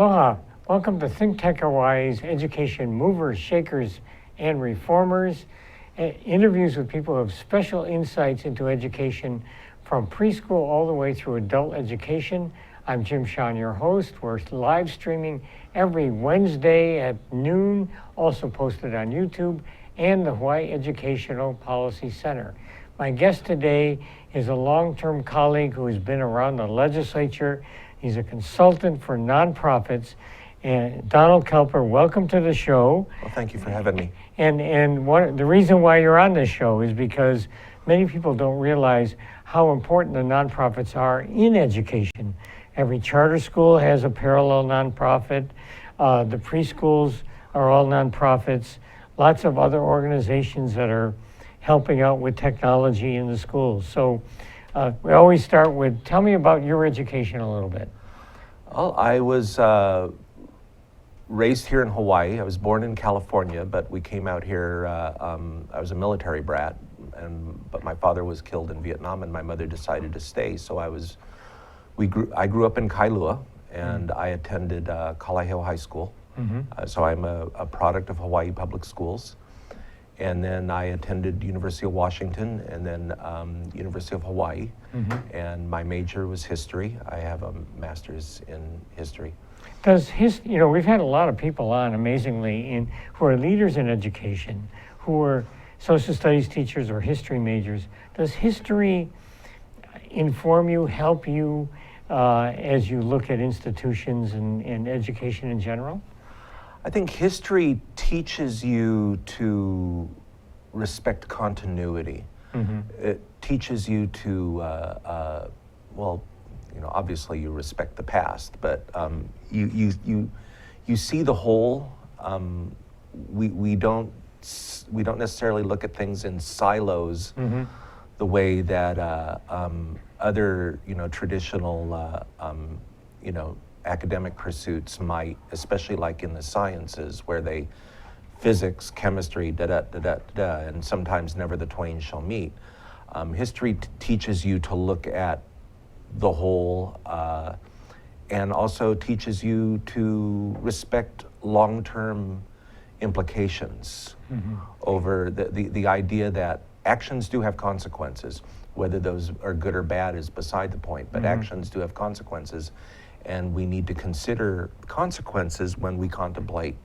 Aloha. Welcome to Think Tech Hawaii's Education Movers, Shakers, and Reformers. Interviews with people who have special insights into education from preschool all the way through adult education. I'm Jim Shawn, your host. We're live streaming every Wednesday at noon, also posted on YouTube and the Hawaii Educational Policy Center. My guest today is a long-term colleague who has been around the legislature. He's a consultant for nonprofits. And Donald Koelper, welcome to the show. Well, thank you for having me. And the reason why you're on this show is because many people don't realize how important the nonprofits are in education. Every charter school has a parallel nonprofit. The preschools are all nonprofits. Lots of other organizations that are helping out with technology in the schools. So we always start with, tell me about your education a little bit. Well, I was raised here in Hawaii. I was born in California, but we came out here. I was a military brat, but my father was killed in Vietnam, and my mother decided to stay. So I grew up in Kailua, and I attended Kalaheo High School. So I'm a product of Hawaii Public Schools. And then I attended University of Washington and then University of Hawaii. And my major was history. I have a master's in history. We've had a lot of people on, amazingly, who are leaders in education, who are social studies teachers or history majors. Does history inform you, help you as you look at institutions and education in general? I think history teaches you to respect continuity. It teaches you to, obviously you respect the past, but you see the whole. We don't necessarily look at things in silos the way that other traditional academic pursuits might, especially like in the sciences where physics, chemistry, and sometimes never the twain shall meet. History teaches you to look at the whole and also teaches you to respect long-term implications over the idea that actions do have consequences. Whether those are good or bad is beside the point, but actions do have consequences. And we need to consider consequences when we contemplate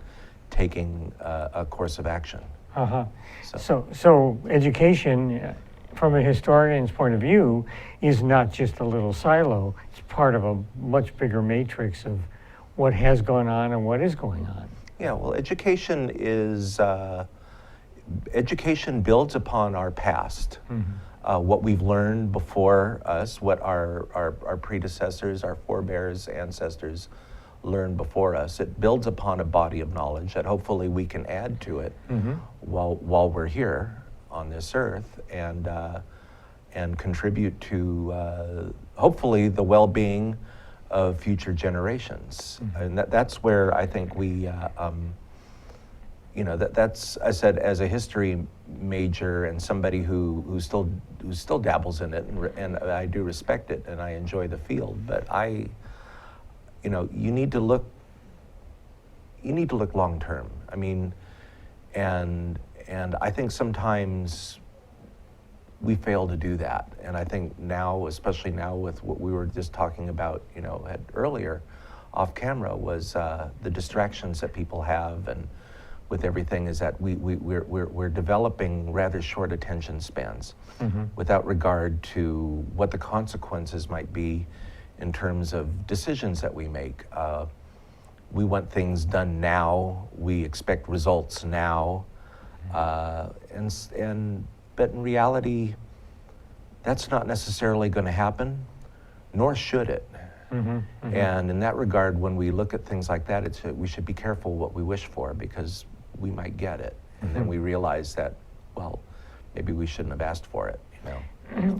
taking a course of action. So education, from a historian's point of view, is not just a little silo. It's part of a much bigger matrix of what has gone on and what is going on. Yeah, well, education builds upon our past. What we've learned before us, what our predecessors, our forebears, ancestors learned before us. It builds upon a body of knowledge that hopefully we can add to it while we're here on this earth and contribute to hopefully the well-being of future generations. And that's where I think we that's, I said, as a history major and somebody who still dabbles in it, and I do respect it and I enjoy the field, but you need to look long term. I mean, and I think sometimes we fail to do that. And I think now, especially now with what we were just talking about, earlier off camera, was the distractions that people have, and with everything is that we're developing rather short attention spans without regard to what the consequences might be in terms of decisions that we make. We want things done now. We expect results now, but in reality, that's not necessarily going to happen, nor should it. And in that regard, when we look at things like that, we should be careful what we wish for, because we might get it, and then we realize that, well, maybe we shouldn't have asked for it.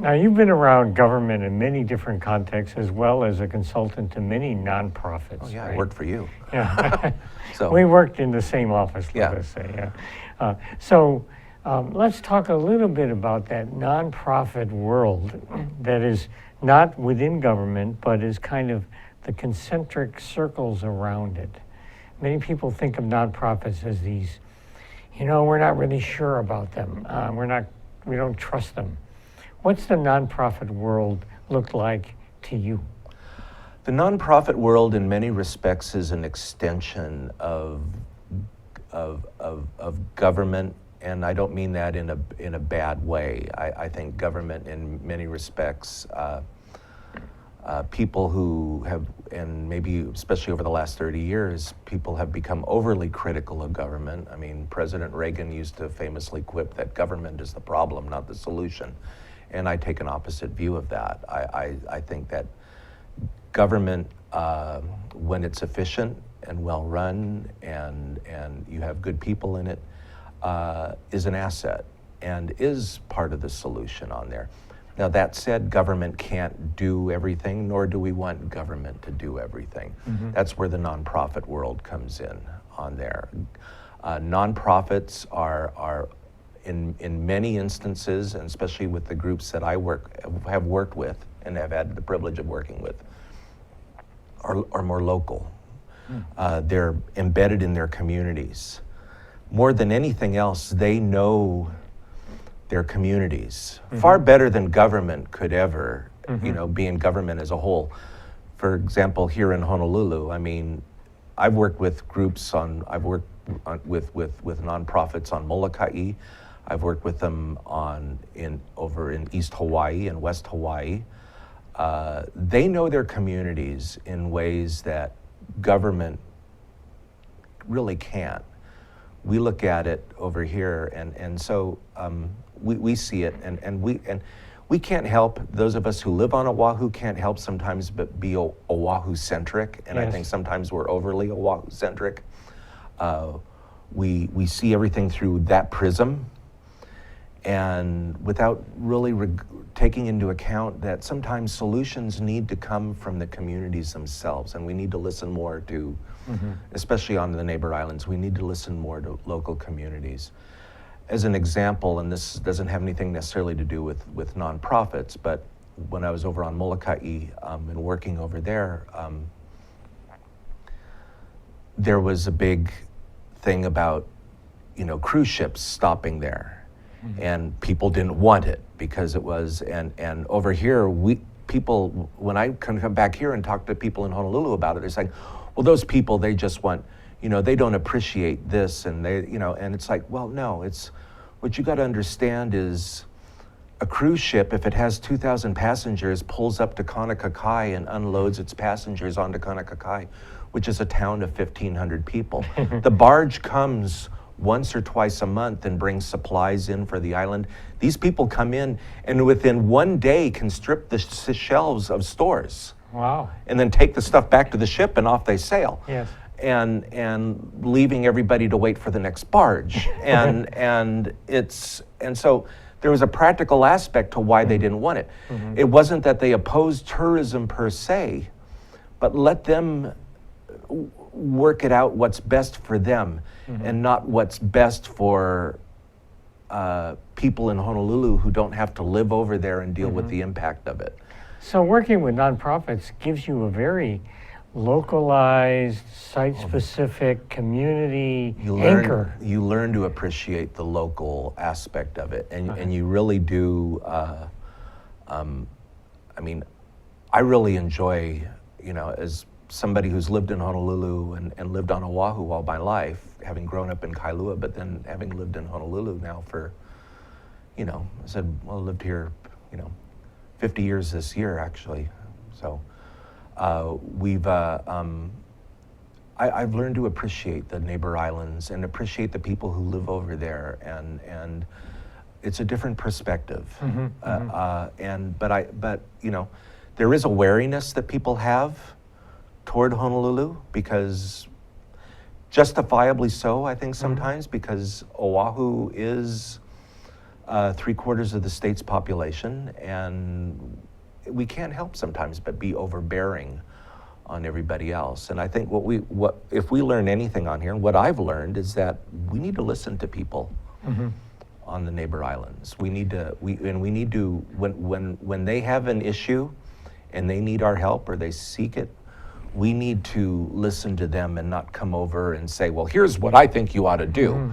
Now, you've been around government in many different contexts, as well as a consultant to many nonprofits. Oh yeah, right? I worked for you. Yeah, so we worked in the same office. Let us say. Yeah. So let's talk a little bit about that nonprofit world that is not within government, but is kind of the concentric circles around it. Many people think of nonprofits as these, we're not really sure about them. We don't trust them. What's the nonprofit world look like to you? The nonprofit world, in many respects, is an extension of government, and I don't mean that in a bad way. I think government, in many respects, people who have, and maybe especially over the last 30 years, people have become overly critical of government. I mean, President Reagan used to famously quip that government is the problem, not the solution. And I take an opposite view of that. I think that government, when it's efficient and well run and you have good people in it, is an asset and is part of the solution on there. Now, that said, government can't do everything, nor do we want government to do everything. Mm-hmm. That's where the nonprofit world comes in on there. Nonprofits are in many instances, and especially with the groups that I have worked with and have had the privilege of working with, are more local. They're embedded in their communities. More than anything else, they know their communities far better than government could ever, be in government as a whole. For example, here in Honolulu, I mean, I've worked with groups with nonprofits on Molokai. I've worked with them over in East Hawaii and West Hawaii. They know their communities in ways that government really can't. We look at it over here, and so we see it, and we can't help. Those of us who live on Oahu can't help sometimes but be Oahu-centric, and yes. I think sometimes we're overly Oahu-centric. We see everything through that prism, and without really taking into account that sometimes solutions need to come from the communities themselves, and we need to listen more to, especially on the neighbor islands, we need to listen more to local communities. As an example, and this doesn't have anything necessarily to do with nonprofits, but when I was over on Molokai and working over there, there was a big thing about, cruise ships stopping there. And people didn't want it because it was, and over here, people, when I come back here and talk to people in Honolulu about it, they're saying, well, those people, they just want, they don't appreciate this, and they, and it's like, well, no, it's, what you got to understand is a cruise ship, if it has 2,000 passengers, pulls up to Kaunakakai and unloads its passengers onto Kaunakakai, which is a town of 1,500 people. The barge comes once or twice a month and brings supplies in for the island. These people come in and within one day can strip the shelves of stores. Wow. And then take the stuff back to the ship and off they sail. Yes. And leaving everybody to wait for the next barge. and so there was a practical aspect to why they didn't want it. It wasn't that they opposed tourism per se, but let them work it out what's best for them and not what's best for people in Honolulu who don't have to live over there and deal with the impact of it. So working with nonprofits gives you a very localized, site-specific community anchor. You learn to appreciate the local aspect of it, and you really do. I mean, I really enjoy, as somebody who's lived in Honolulu and lived on Oahu all my life, having grown up in Kailua, but then having lived in Honolulu now for, I lived here, 50 years this year actually. So I've learned to appreciate the neighbor islands and appreciate the people who live over there, and it's a different perspective. But there is a wariness that people have toward Honolulu, because justifiably so, I think sometimes, because Oahu is 3/4 of the state's population, and we can't help sometimes but be overbearing on everybody else. And I think if we learn anything on here, and what I've learned is that we need to listen to people on the neighbor islands. We need to when they have an issue and they need our help or they seek it, we need to listen to them and not come over and say, well, here's what I think you ought to do.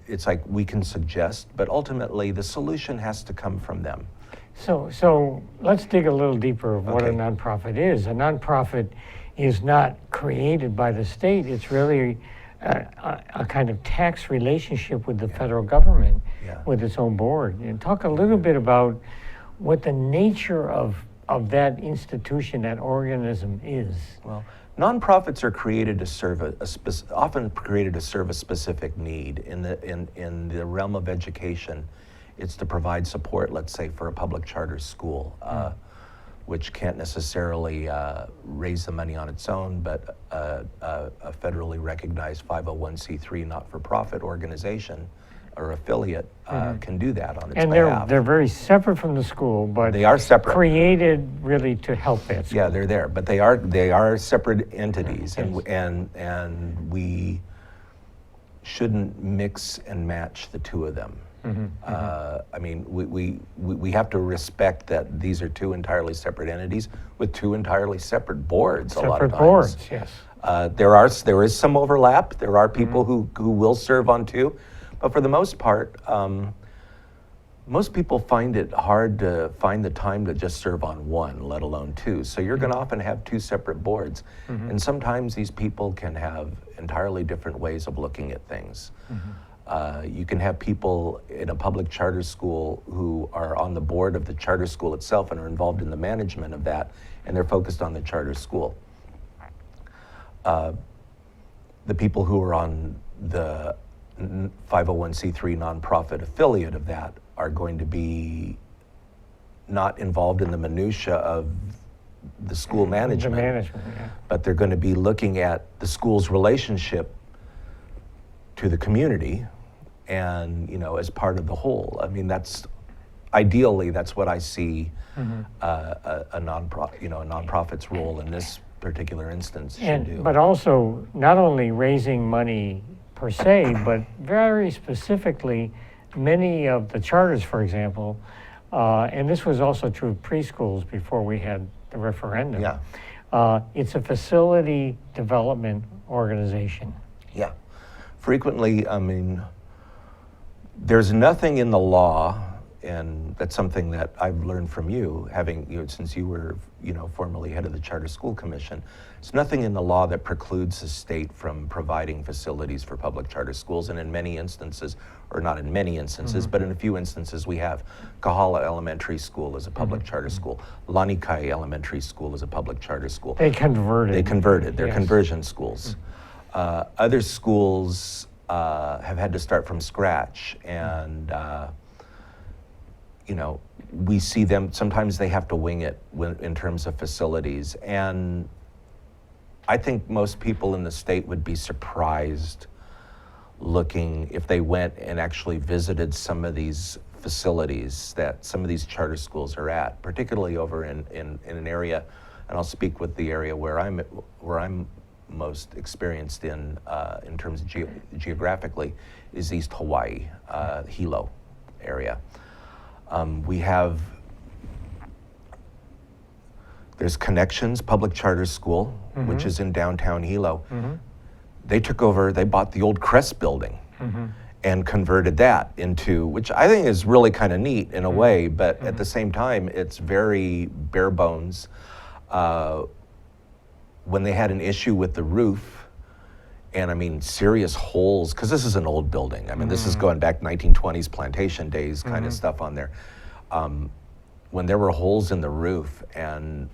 It's like we can suggest, but ultimately the solution has to come from them. So let's dig a little deeper of what a Okay. nonprofit is. A nonprofit is not created by the state. It's really a kind of tax relationship with the federal government, Yeah. with its own board. And talk a little bit about what the nature of that institution, that organism is. Well, nonprofits are created to serve often created to serve a specific need. In the realm of education, it's to provide support, let's say, for a public charter school, which can't necessarily raise the money on its own, but a federally recognized 501c3 not-for-profit organization or affiliate can do that on its And behalf. they're very separate from the school, but They are separate. created really to help that school. Yeah, they're there, but they are separate entities, Yes. and we shouldn't mix and match the two of them. I mean, we have to respect that these are two entirely separate entities with two entirely separate boards. A lot of Separate times. boards, yes. There is some overlap. There are people who will serve on two, but for the most part, most people find it hard to find the time to just serve on one, let alone two. So you're going to often have two separate boards, and sometimes these people can have entirely different ways of looking at things. You can have people in a public charter school who are on the board of the charter school itself and are involved in the management of that, and they're focused on the charter school. The people who are on the 501c3 nonprofit affiliate of that are going to be not involved in the minutia of the school management, The management, yeah. but they're going to be looking at the school's relationship to the community and, as part of the whole. I mean, ideally that's what I see a nonprofit's role in this particular instance should do. But also, not only raising money per se, but very specifically, many of the charters, for example, and this was also true of preschools before we had the referendum. Yeah. It's a facility development organization. Yeah. Frequently, I mean, there's nothing in the law, and that's something that I've learned from you, since you were, formerly head of the Charter School Commission. There's nothing in the law that precludes the state from providing facilities for public charter schools, and in many instances, or not in many instances, but in a few instances, we have Kahala Elementary School as a public charter school. Lanikai Elementary School is a public charter school. They converted. They're Yes. conversion schools. Other schools have had to start from scratch, and we see them, sometimes they have to wing it in terms of facilities. And I think most people in the state would be surprised if they went and actually visited some of these facilities that some of these charter schools are at, particularly over in an area, and I'll speak with the area where I'm most experienced in terms of geographically, is East Hawaii, Hilo area. There's Connections Public Charter School, which is in downtown Hilo. They bought the old Crest building and converted that into, which I think is really kind of neat in a way, but at the same time, it's very bare bones. When they had an issue with the roof, and I mean serious holes, because this is an old building. I mean, this is going back 1920s plantation days kind of stuff on there. When there were holes in the roof, and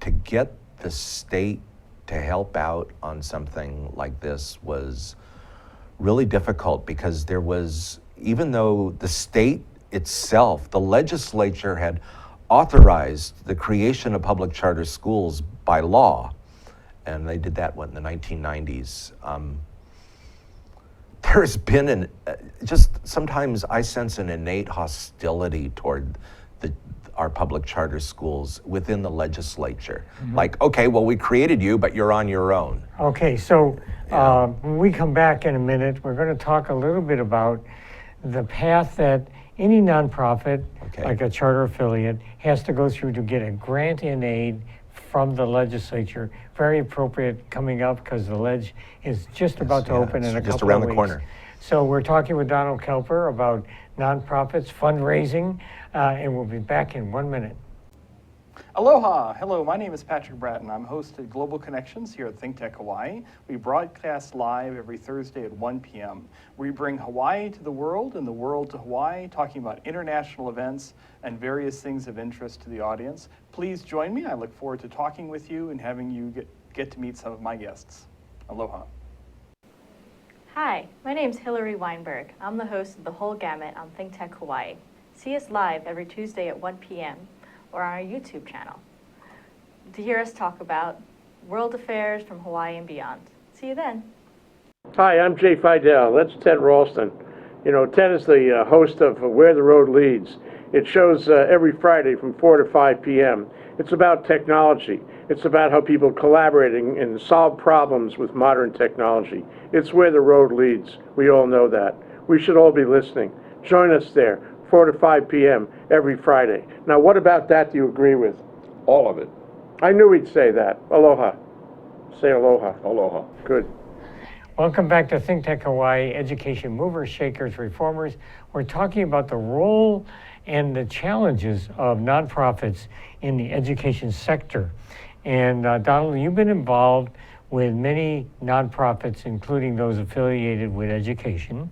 to get the state to help out on something like this was really difficult, because even though the state itself, the legislature had authorized the creation of public charter schools by law, and they did that in the 1990s. There's been just sometimes I sense an innate hostility toward our public charter schools within the legislature. Like, okay, well, we created you, but you're on your own. Okay, so when we come back in a minute, we're going to talk a little bit about the path that any nonprofit, like a charter affiliate, has to go through to get a grant in aid from the legislature. Very appropriate coming up because the ledge is just about to open in a couple of weeks. Just around the corner. So we're talking with Donald Koelper about nonprofits, fundraising, and we'll be back in 1 minute. Aloha! Hello, my name is Patrick Bratton. I'm host at Global Connections here at ThinkTech Hawaii. We broadcast live every Thursday at 1 p.m. We bring Hawaii to the world and the world to Hawaii, talking about international events and various things of interest to the audience. Please join me. I look forward to talking with you and having you get to meet some of my guests. Aloha. Hi, my name's Hillary Weinberg. I'm the host of The Whole Gamut on ThinkTech Hawaii. See us live every Tuesday at 1 p.m. or on our YouTube channel to hear us talk about world affairs from Hawaii and beyond. See you then. Hi, I'm Jay Fidel. That's Ted Ralston. You know, Ted is the host of Where the Road Leads. It shows every Friday from 4 to 5 p.m. It's about technology. It's about how people collaborating and solve problems with modern technology. It's where the road leads. We all know that. We should all be listening. Join us there, 4 to 5 p.m. every Friday. Now, what about that do you agree with? All of it. I knew he'd say that. Aloha. Say aloha. Aloha. Good. Welcome back to ThinkTech Hawaii, Education Movers, Shakers, Reformers. We're talking about the role and the challenges of nonprofits in the education sector. And Donald, you've been involved with many nonprofits, including those affiliated with education,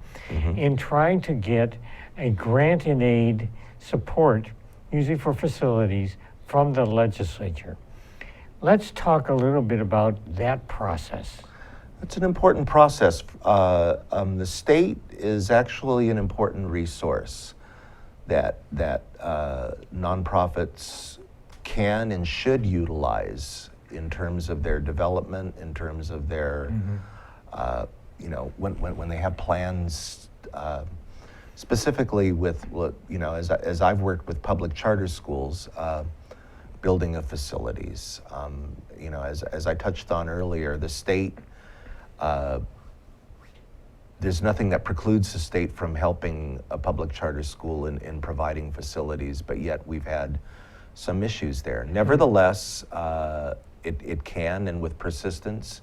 in trying to get a grant and aid support, usually for facilities, from the legislature. Let's talk a little bit about that process. It's an important process. The state is actually an important resource that nonprofits can and should utilize in terms of their development, in terms of their, when they have plans, specifically with, as I've worked with public charter schools, building of facilities. As I touched on earlier, the state, there's nothing that precludes the state from helping a public charter school in providing facilities, but yet we've had some issues there. Nevertheless, it can, and with persistence,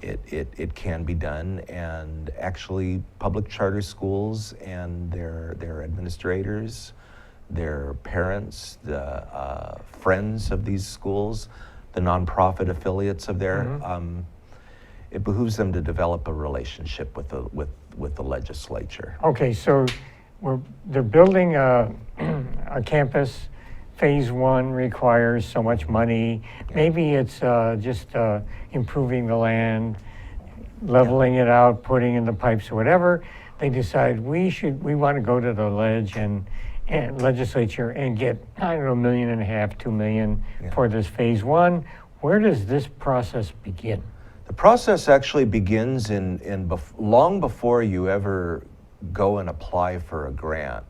it can be done. And actually, public charter schools and their administrators, their parents, the friends of these schools, the nonprofit affiliates of their, it behooves them to develop a relationship with the legislature. Okay, so they're building a campus. Phase 1 requires so much money. Maybe it's just improving the land, leveling it out, putting in the pipes or whatever. They decide we want to go to the and legislature and get, $1.5 million, $2 million for this phase 1. Where does this process begin? The process actually begins long before you ever go and apply for a grant.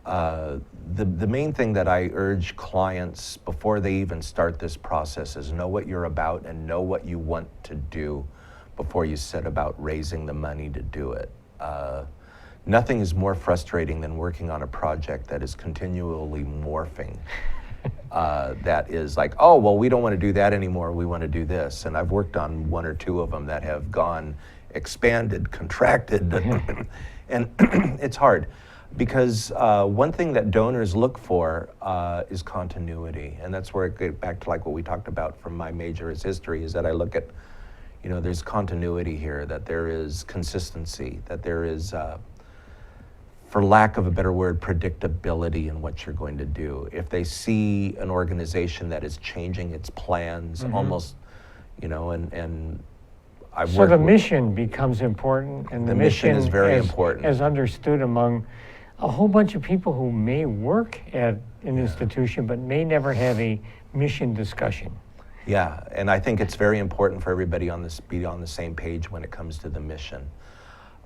The main thing that I urge clients before they even start this process is know what you're about and know what you want to do before you set about raising the money to do it. Nothing is more frustrating than working on a project that is continually morphing. That is like, oh, well, we don't want to do that anymore, we want to do this. And I've worked on 1 or 2 of them that have gone, expanded, contracted, and it's hard. Because one thing that donors look for is continuity. And that's where I get back to like what we talked about from my major is history, is that I look at, there's continuity here, that there is consistency, that there is, for lack of a better word, predictability in what you're going to do. If they see an organization that is changing its plans almost, and I've So worked the with, mission becomes important, and the mission is very important. as understood among a whole bunch of people who may work at an institution but may never have a mission discussion. Yeah, and I think it's very important for everybody be on the same page when it comes to the mission.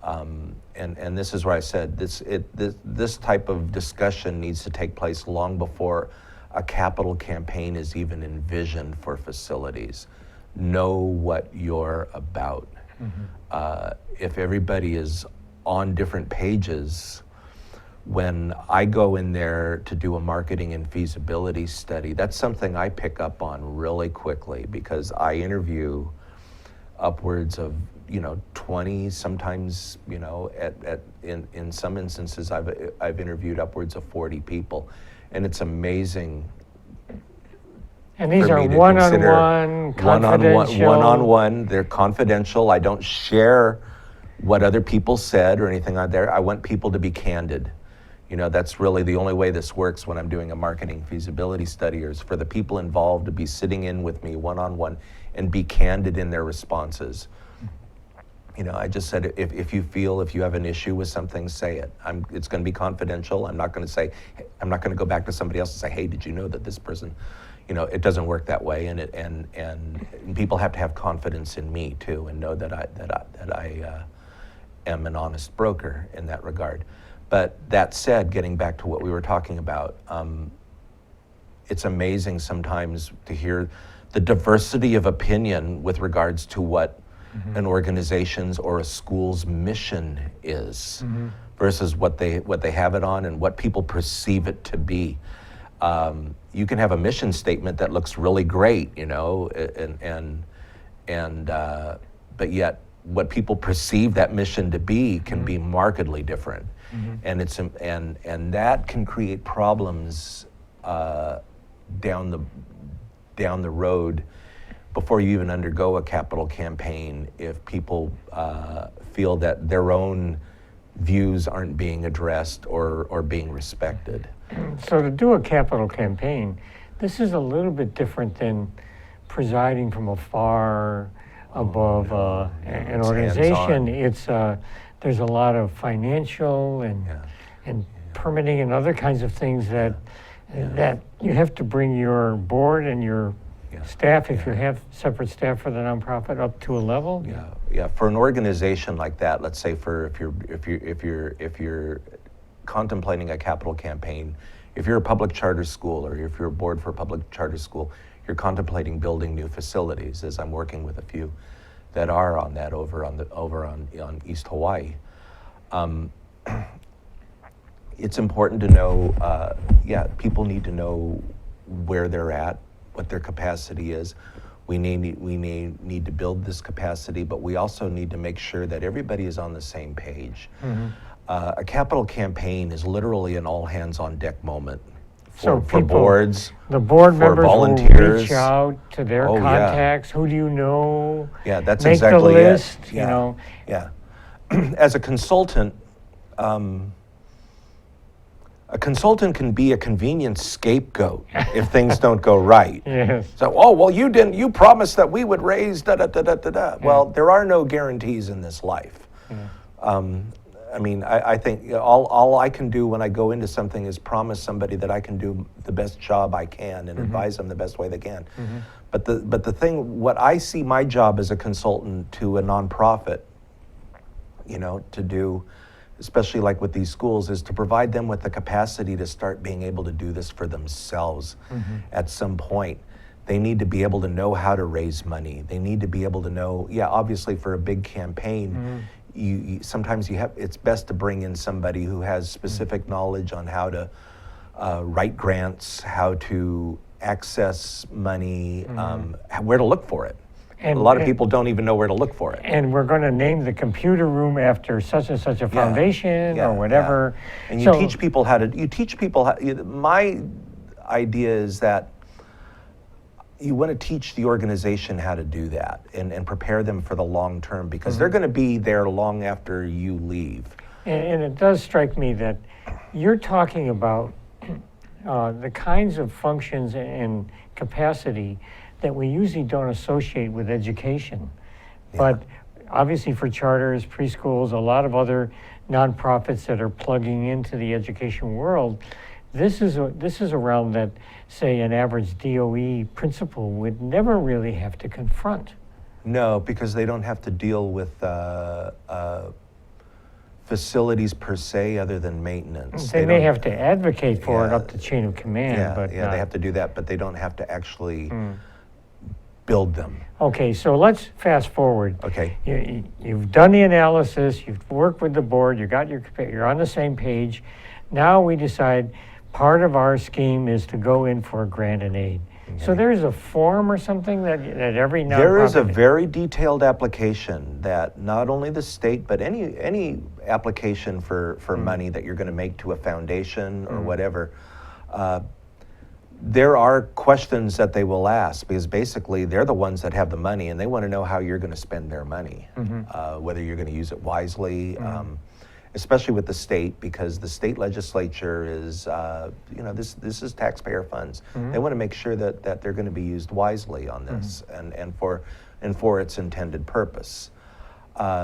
And this is where I said this type of discussion needs to take place long before a capital campaign is even envisioned for facilities. Know what you're about. If everybody is on different pages, when I go in there to do a marketing and feasibility study, that's something I pick up on really quickly, because I interview upwards of 20, sometimes in some instances I've interviewed upwards of 40 people, and it's amazing. And these for are me to one-on-one, consider confidential. One-on-one. They're confidential. I don't share what other people said or anything out there. I want people to be candid. That's really the only way this works when I'm doing a marketing feasibility study, is for the people involved to be sitting in with me one-on-one and be candid in their responses. I just said, if you have an issue with something, say it. It's going to be confidential. I'm not going to go back to somebody else and say, hey, did you know that this person, it doesn't work that way. And people have to have confidence in me too, and know that I am an honest broker in that regard. But that said, getting back to what we were talking about, it's amazing sometimes to hear the diversity of opinion with regards to what an organization's or a school's mission is, versus what they have it on and what people perceive it to be. You can have a mission statement that looks really great, but yet what people perceive that mission to be can be markedly different. And and that can create problems down the road before you even undergo a capital campaign, if people feel that their own views aren't being addressed or being respected. So to do a capital campaign, this is a little bit different than presiding from afar above an It's organization. hands-on. There's a lot of financial and permitting and other kinds of things that you have to bring your board and your staff, if you have separate staff for the nonprofit, up to a level. Yeah. For an organization like that, let's say if you're contemplating a capital campaign, if you're a public charter school or if you're a board for a public charter school, you're contemplating building new facilities, as I'm working with a few that are on that over on East Hawaii. It's important to know, people need to know where they're at, what their capacity is. We need to build this capacity, but we also need to make sure that everybody is on the same page. A capital campaign is literally an all hands on deck moment for boards, the board for members volunteers. will reach out to their contacts. Who do you know? Yeah, that's Make exactly the list. it. You know. Yeah. As a consultant can be a convenient scapegoat if things don't go right. Yes. So, you promised that we would raise da-da-da-da-da-da. Well, there are no guarantees in this life. I think all I can do when I go into something is promise somebody that I can do the best job I can and advise them the best way they can. But the thing, what I see my job as a consultant to a nonprofit, to do, especially like with these schools, is to provide them with the capacity to start being able to do this for themselves at some point. They need to be able to know how to raise money. They need to be able to know, obviously for a big campaign, it's best to bring in somebody who has specific knowledge on how to write grants, how to access money, where to look for it. And a lot of people don't even know where to look for it. And we're going to name the computer room after such and such a foundation or whatever. Yeah. And you teach people how to, my idea is that you want to teach the organization how to do that and prepare them for the long term, because they're going to be there long after you leave. And it does strike me that you're talking about the kinds of functions and capacity that we usually don't associate with education. But obviously for charters, preschools, a lot of other nonprofits that are plugging into the education world, this is a realm that, say, an average DOE principal would never really have to confront. No, because they don't have to deal with facilities per se, other than maintenance. They may have to advocate for it up the chain of command, but they have to do that, but they don't have to actually build them. Okay, so let's fast forward. Okay. You've done the analysis, you've worked with the board, you're on the same page. Now we decide part of our scheme is to go in for a grant and aid. So there's a form or something that every nonprofit... There is a very detailed application that not only the state, but any application for money that you're going to make to a foundation or whatever, there are questions that they will ask, because basically they're the ones that have the money and they want to know how you're going to spend their money, whether you're going to use it wisely, especially with the state, because the state legislature is, this is taxpayer funds. They want to make sure that they're going to be used wisely on this and for its intended purpose.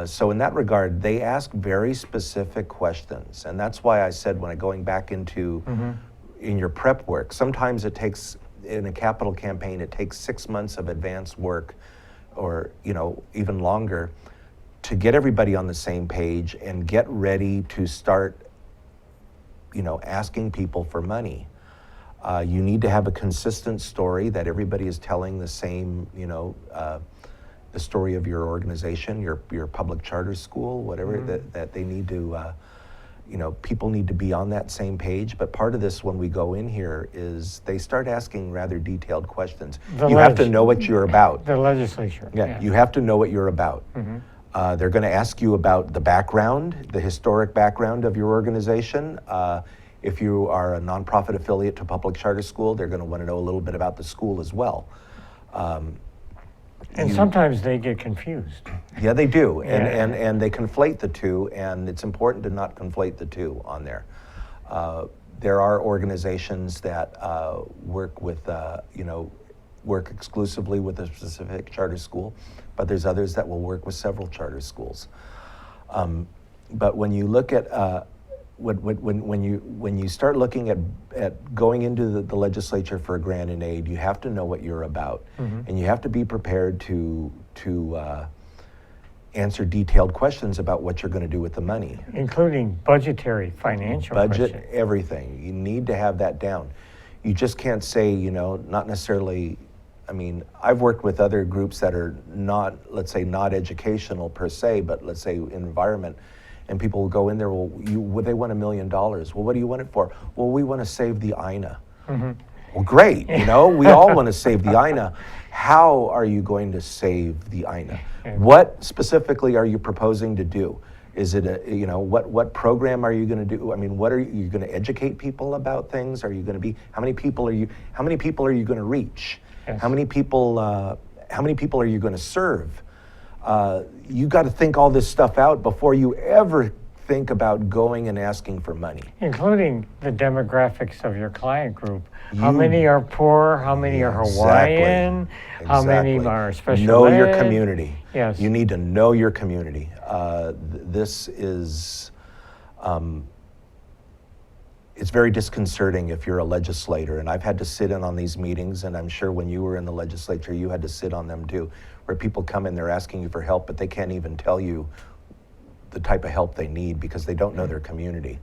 So in that regard, they ask very specific questions, and that's why I said when going back into in your prep work, sometimes it takes, in a capital campaign, it takes 6 months of advanced work, or even longer, to get everybody on the same page and get ready to start asking people for money. You need to have a consistent story that everybody is telling the same, the story of your organization, your public charter school, whatever, that they need to, people need to be on that same page. But part of this, when we go in here, is they start asking rather detailed questions. You have to know what you're about. The legislature. Yeah, you have to know what you're about. They're going to ask you about the background, the historic background of your organization. If you are a nonprofit affiliate to a public charter school, they're going to want to know a little bit about the school as well. And sometimes they get confused. Yeah, they do, and they conflate the two, and it's important to not conflate the two on there. There are organizations that work with, work exclusively with a specific charter school, but there's others that will work with several charter schools. But when you look at when you start looking at going into the legislature for a grant and aid, you have to know what you're about, and you have to be prepared to answer detailed questions about what you're going to do with the money, including budgetary, financial budget, questions. Everything. You need to have that down. You just can't say, not necessarily. I mean, I've worked with other groups that are not, let's say, not educational per se, but let's say environment. And people will go in there, they want $1 million. Well, what do you want it for? Well, we want to save the INA. Well, great, we all want to save the INA. How are you going to save the INA? What specifically are you proposing to do? Is it what program are you going to do? I mean, what are you going to educate people about things? Are you going to be, how many people are you going to reach? Yes. How many people are you going to serve? You got to think all this stuff out before you ever think about going and asking for money. Including the demographics of your client group. How many are poor? How many are Hawaiian? Exactly. How many are special Know ed? your community. Yes. You need to know your community. This is, it's very disconcerting if you're a legislator, and I've had to sit in on these meetings, and I'm sure when you were in the legislature, you had to sit on them too, where people come in, they're asking you for help, but they can't even tell you the type of help they need because they don't know their community.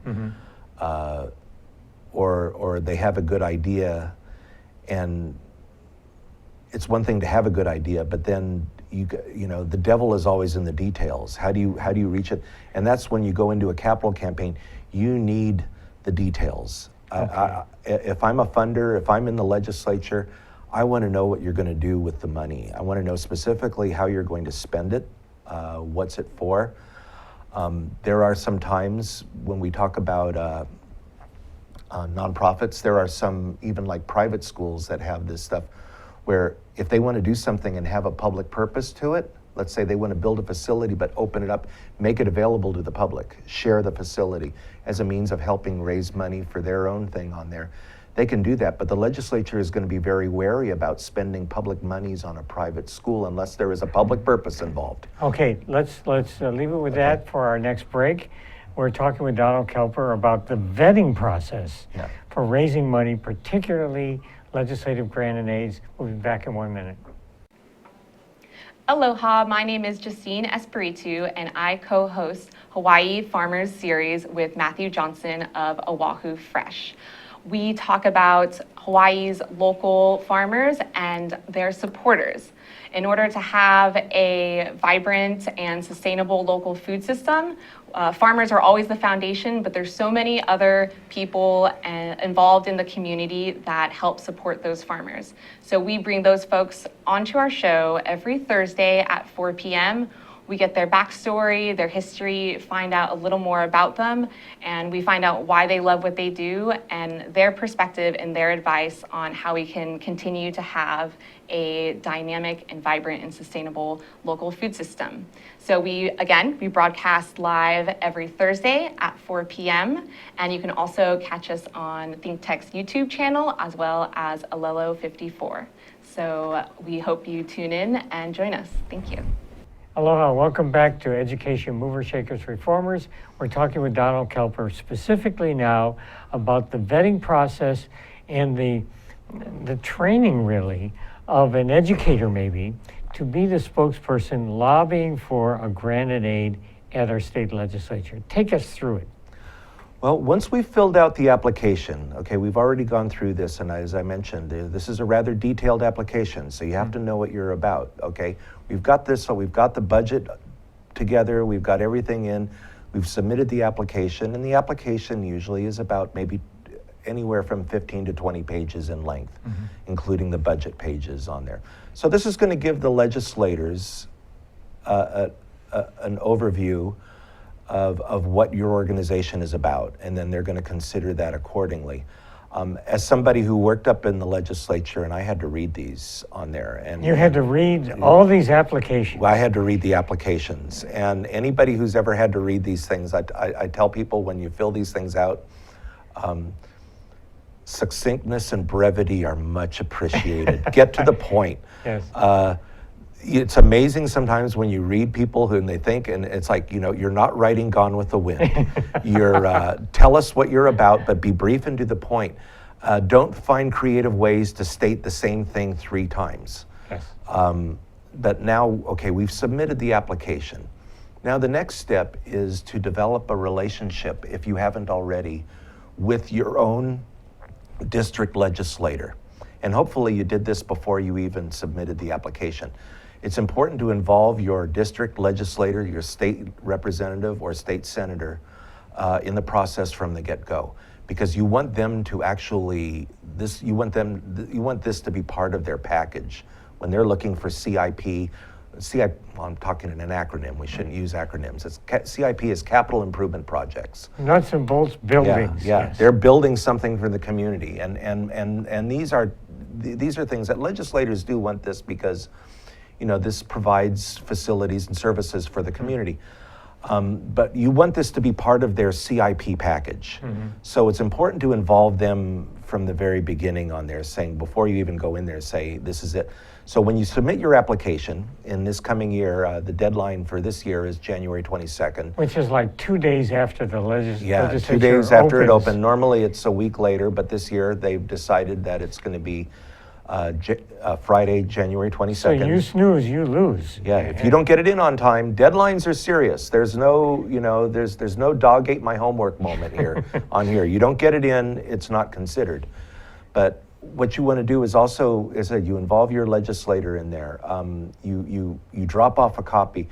Or they have a good idea, and it's one thing to have a good idea, but then the devil is always in the details. How do you reach it? And that's when you go into a capital campaign, you need the details. Okay. If I'm a funder, if I'm in the legislature, I want to know what you're going to do with the money. I want to know specifically how you're going to spend it, what's it for. There are some times when we talk about nonprofits, there are some even like private schools that have this stuff where if they want to do something and have a public purpose to it, let's say they want to build a facility but open it up, make it available to the public, share the facility as a means of helping raise money for their own thing on there. They can do that, but the legislature is going to be very wary about spending public monies on a private school unless there is a public purpose involved. Okay, let's leave it with that for our next break. We're talking with Donald Koelper about the vetting process for raising money, particularly legislative grant and aids. We'll be back in 1 minute. Aloha, my name is Justine Espiritu, and I co-host Hawaii Farmers Series with Matthew Johnson of Oahu Fresh. we talk about Hawaii's local farmers and their supporters. In order to have a vibrant and sustainable local food system, farmers are always the foundation, but there's so many other people involved in the community that help support those farmers. So we bring those folks onto our show every Thursday at 4 p.m. We get their backstory, their history, find out a little more about them, and we find out why they love what they do and their perspective and their advice on how we can continue to have a dynamic and vibrant and sustainable local food system. So we broadcast live every Thursday at 4 p.m. and you can also catch us on ThinkTech's YouTube channel as well as Alelo 54. So we hope you tune in and join us. Thank you. Aloha, welcome back to Education Movers, Shakers, Reformers. We're talking with Donald Koelper specifically now about the vetting process and the training really of an educator maybe to be the spokesperson lobbying for a granted aid at our state legislature. Take us through it. Well, once we've filled out the application, okay, we've already gone through this, and as I mentioned, this is a rather detailed application, so you have to know what you're about, okay? We've got this, so we've got the budget together, we've got everything in, we've submitted the application, and the application usually is about maybe anywhere from 15 to 20 pages in length, including the budget pages on there. So this is going to give the legislators an overview of what your organization is about, and then they're going to consider that accordingly. As somebody who worked up in the legislature, and I had to read these on there. And you had to read all these applications. Well, I had to read the applications, and anybody who's ever had to read these things, I tell people when you fill these things out, succinctness and brevity are much appreciated. Get to the point. Yes. It's amazing sometimes when you read people who they think, and it's like, you're not writing Gone with the Wind. You're tell us what you're about, but be brief and to the point. Don't find creative ways to state the same thing 3 times. Yes. But now, okay, we've submitted the application. Now the next step is to develop a relationship, if you haven't already, with your own district legislator. And hopefully you did this before you even submitted the application. It's important to involve your district legislator, your state representative or state senator in the process from the get-go, because you want them to actually, you want this to be part of their package when they're looking for CIP. Well, I'm talking in an acronym. We shouldn't use acronyms. CIP is capital improvement projects. Nuts and bolts buildings. Yeah, Yes. They're building something for the community, and these are things that legislators do want this because, this provides facilities and services for the community. But you want this to be part of their CIP package. So it's important to involve them from the very beginning on there, saying before you even go in there, say this is it. So when you submit your application in this coming year, the deadline for this year is January 22nd. Which is like 2 days after the legislature Yeah, 2 days after it opens. opened. Normally it's a week later, but this year they've decided that it's going to be Friday, January 22nd. So you snooze, you lose. Yeah, if you don't get it in on time, deadlines are serious. There's no, there's no dog ate my homework moment here on here. You don't get it in, it's not considered. But what you want to do is also, as I said, you involve your legislator in there. You drop off a copy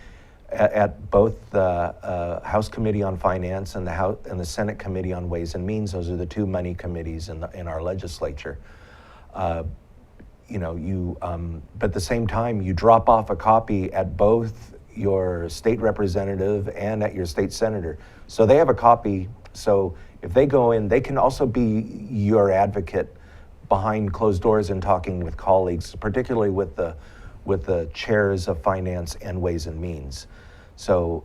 at both the House Committee on Finance and the Senate Committee on Ways and Means. Those are the 2 money committees in our legislature. But at the same time, you drop off a copy at both your state representative and at your state senator. So they have a copy. So if they go in, they can also be your advocate behind closed doors and talking with colleagues, particularly with the chairs of Finance and Ways and Means. So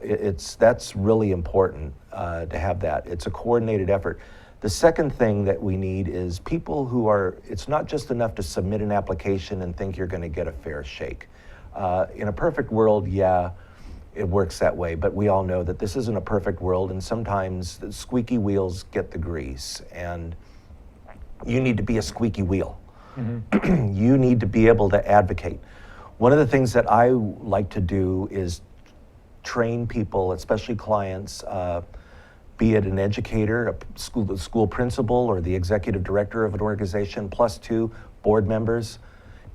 that's really important to have that. It's a coordinated effort. The second thing that we need is people who it's not just enough to submit an application and think you're going to get a fair shake. In a perfect world, yeah, it works that way, but we all know that this isn't a perfect world, and sometimes the squeaky wheels get the grease, and you need to be a squeaky wheel. You need to be able to advocate. One of the things that I like to do is train people, especially clients, be it an educator, the school principal, or the executive director of an organization, plus 2 board members.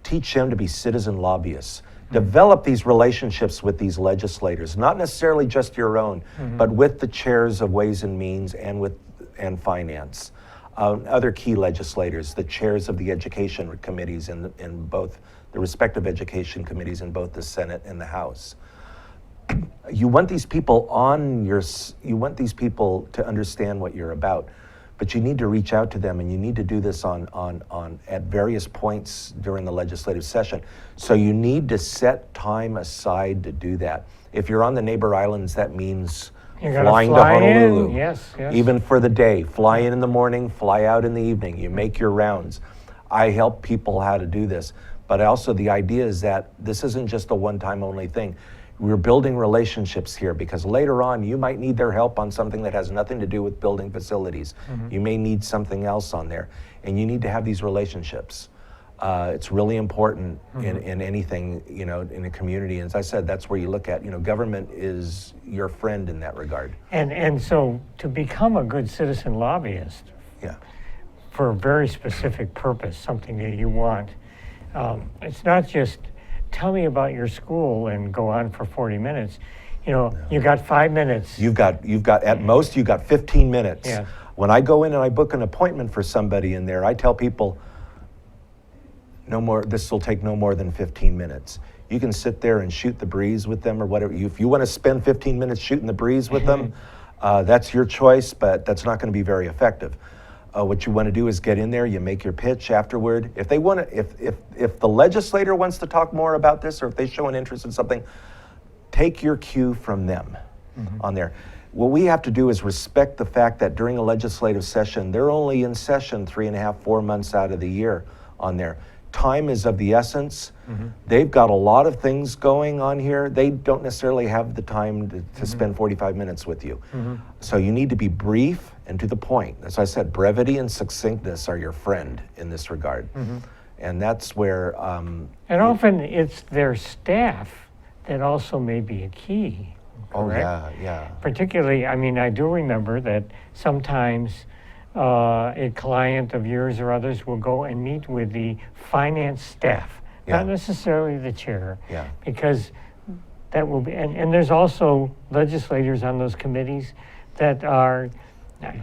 Teach them to be citizen lobbyists. Develop these relationships with these legislators, not necessarily just your own, but with the chairs of Ways and Means and Finance. Other key legislators, the chairs of the education committees in both the respective education committees in both the Senate and the House. You want these people you want these people to understand what you're about, but you need to reach out to them, and you need to do this at various points during the legislative session. So you need to set time aside to do that. If you're on the neighbor islands, that means You're gonna flying to fly in, Honolulu. yes. Even for the day, fly in the morning, fly out in the evening. You make your rounds. I help people how to do this, but also the idea is that this isn't just a one-time only thing. We're building relationships here because later on you might need their help on something that has nothing to do with building facilities. You may need something else on there, and you need to have these relationships. It's really important in anything, in a community. And as I said, that's where you look at, government is your friend in that regard. And so to become a good citizen lobbyist Yeah. for a very specific purpose, something that you want, it's not just tell me about your school and go on for 40 minutes. You got 5 minutes. You've got at most, you've got 15 minutes. Yeah. When I go in and I book an appointment for somebody in there, I tell people, this will take no more than 15 minutes. You can sit there and shoot the breeze with them or whatever. If you want to spend 15 minutes shooting the breeze with them, that's your choice, but that's not going to be very effective. What you want to do is get in there, you make your pitch afterward. If they want to, if the legislator wants to talk more about this, or if they show an interest in something, take your cue from them on there. What we have to do is respect the fact that during a legislative session, they're only in session 3.5, 4 months out of the year on there. Time is of the essence. They've got a lot of things going on here. They don't necessarily have the time to spend 45 minutes with you. So you need to be brief and to the point. As I said, brevity and succinctness are your friend in this regard. And that's where... and often it's their staff that also may be a key. Correct? Yeah. Particularly, I do remember that sometimes a client of yours or others will go and meet with the finance staff, not necessarily the chair, because that will be, and there's also legislators on those committees that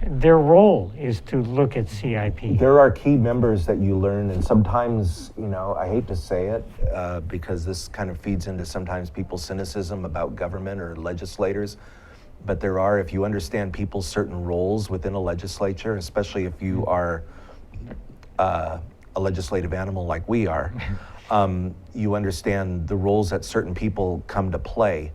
their role is to look at CIP. There are key members that you learn, and sometimes, I hate to say it, because this kind of feeds into sometimes people's cynicism about government or legislators, but if you understand people's certain roles within a legislature, especially if you are a legislative animal like we are, you understand the roles that certain people come to play.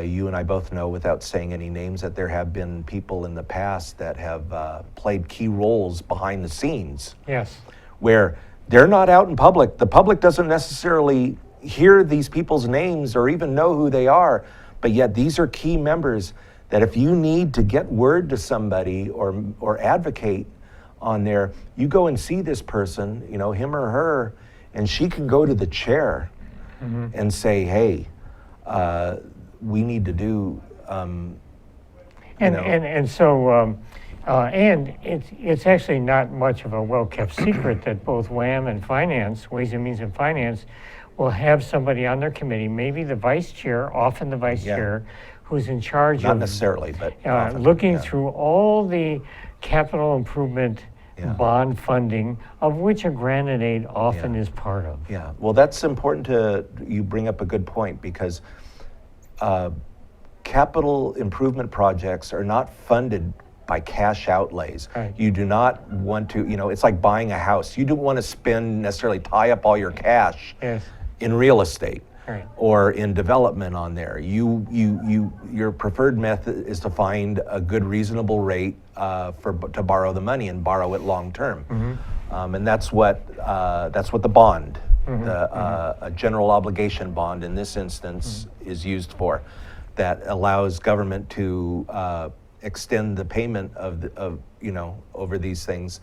You and I both know, without saying any names, that there have been people in the past that have played key roles behind the scenes. Yes. Where they're not out in public. The public doesn't necessarily hear these people's names or even know who they are, but yet these are key members that if you need to get word to somebody or advocate on there, you go and see this person, him or her, and she can go to the chair and say, hey, we need to do, and it's actually not much of a well-kept secret that both WAM and Finance, Ways and Means and Finance, will have somebody on their committee, maybe the vice chair, often the vice chair, who's in charge not of necessarily, but often, looking through all the capital improvement bond funding, of which a grant aid often is part of. Yeah, well, that's important you bring up a good point, because capital improvement projects are not funded by cash outlays. Right. You do not want to, it's like buying a house. You don't want to necessarily tie up all your cash in real estate or in development on there. Your preferred method is to find a good, reasonable rate to borrow the money and borrow it long term. And that's what the bond, a general obligation bond in this instance, is used for. That allows government to extend the payment of over these things.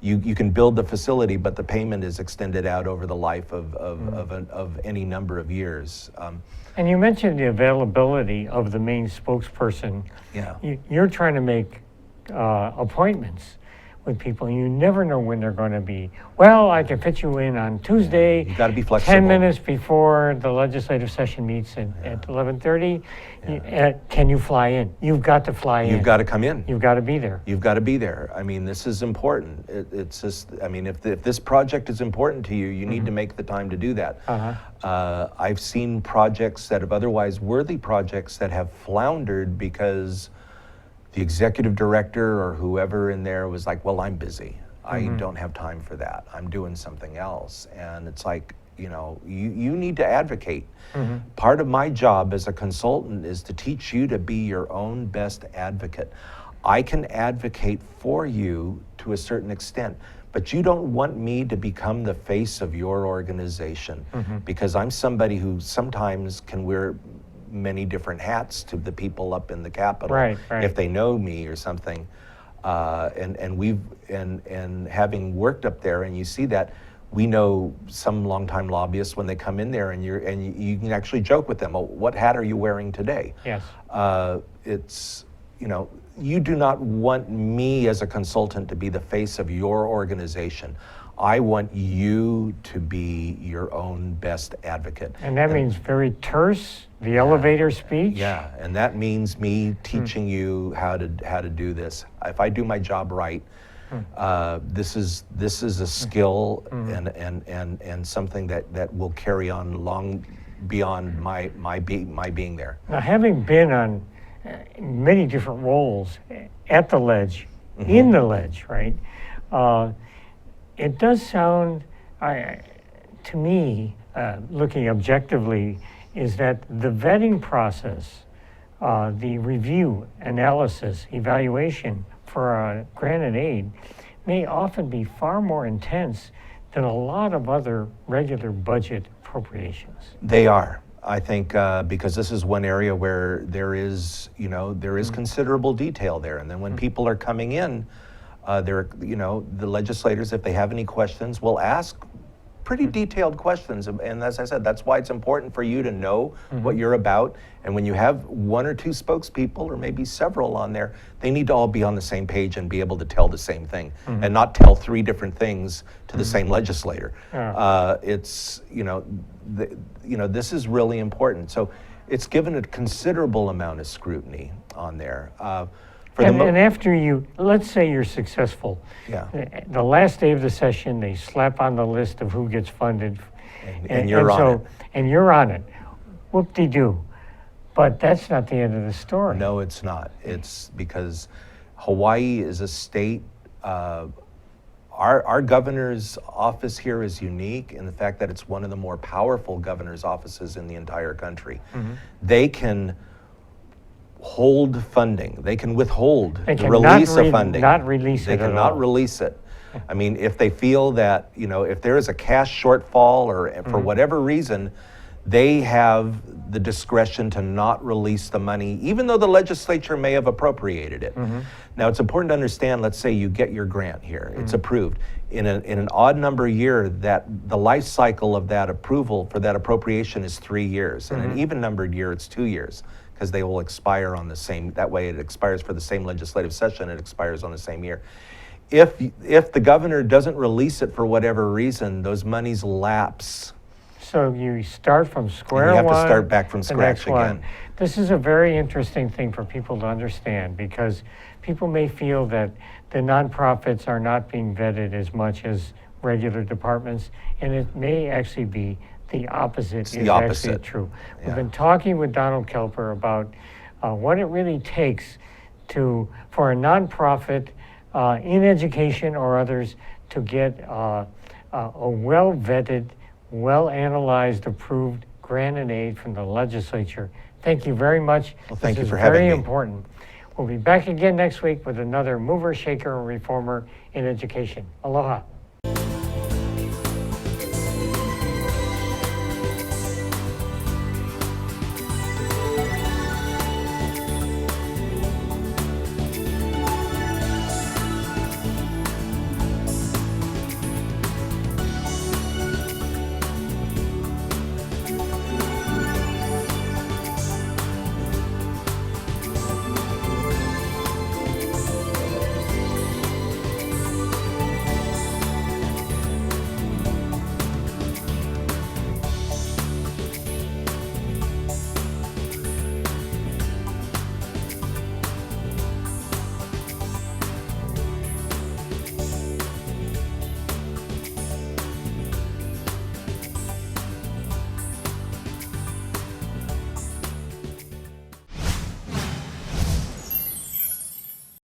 you can build the facility, but the payment is extended out over the life of any number of years. And you mentioned the availability of the main spokesperson. Yeah. You're trying to make appointments with people. You never know when they're going to be. Well, I can fit you in on Tuesday. You got to be flexible. 10 minutes before the legislative session meets at 11:30. Can you fly in? You've got to fly in. You've got to come in. You've got to be there. You've got to be there. I mean, this is important. It's just, I mean, if this project is important to you, you need to make the time to do that. I've seen projects that have otherwise worthy projects that have floundered because the executive director or whoever in there was like, well, I'm busy. I don't have time for that. I'm doing something else. And it's like, you know, you need to advocate. Part of my job as a consultant is to teach you to be your own best advocate. I can advocate for you to a certain extent, but you don't want me to become the face of your organization because I'm somebody who sometimes can wear many different hats to the people up in the Capitol, right. if they know me or something. And having worked up there, and you see that, we know some longtime lobbyists when they come in there, and you can actually joke with them. Oh, what hat are you wearing today? Yes. It's, you know, you do not want me as a consultant to be the face of your organization. I want you to be your own best advocate. And that means very terse, the elevator speech. Yeah, and that means me teaching you how to do this. If I do my job right, this is a skill and something that will carry on long beyond my being there. Now, having been on many different roles at the ledge, in the ledge, right? It does sound, to me, looking objectively, is that the vetting process, the review, analysis, evaluation for a grant and aid may often be far more intense than a lot of other regular budget appropriations. They are. I think because this is one area where there is considerable detail there, and then when people are coming in, the legislators, if they have any questions, will ask pretty detailed questions. And as I said, that's why it's important for you to know what you're about. And when you have one or two spokespeople, or maybe several on there, they need to all be on the same page and be able to tell the same thing, and not tell three different things to the same legislator. It's, this is really important. So it's given a considerable amount of scrutiny on there. And after let's say you're successful, the last day of the session, they slap on the list of who gets funded. And you're on it. And you're on it. Whoop-de-doo. But that's not the end of the story. No, it's not. It's because Hawaii is a state. Our governor's office here is unique in the fact that it's one of the more powerful governor's offices in the entire country. They can hold funding. They can withhold the release of funding. Not release it at all. They cannot release it. I mean, if they feel that, if there is a cash shortfall or for whatever reason, they have the discretion to not release the money, even though the legislature may have appropriated it. Now, it's important to understand, let's say you get your grant here, it's approved. In an odd number year, that the life cycle of that approval for that appropriation is 3 years. In an even numbered year, it's 2 years, because they will expire on the same, that way it expires for the same legislative session, it expires on the same year. If the governor doesn't release it for whatever reason, those monies lapse. So you start from square one. And you have to start back from scratch again. This is a very interesting thing for people to understand, because people may feel that the nonprofits are not being vetted as much as regular departments, and it may actually be the opposite. It's the opposite. Actually true. Yeah. We've been talking with Donald Koelper about what it really takes for a nonprofit in education or others to get a well-vetted, well-analyzed, approved grant and aid from the legislature. Thank you very much. Well, thank you for having me. Very important. We'll be back again next week with another mover, shaker, and reformer in education. Aloha.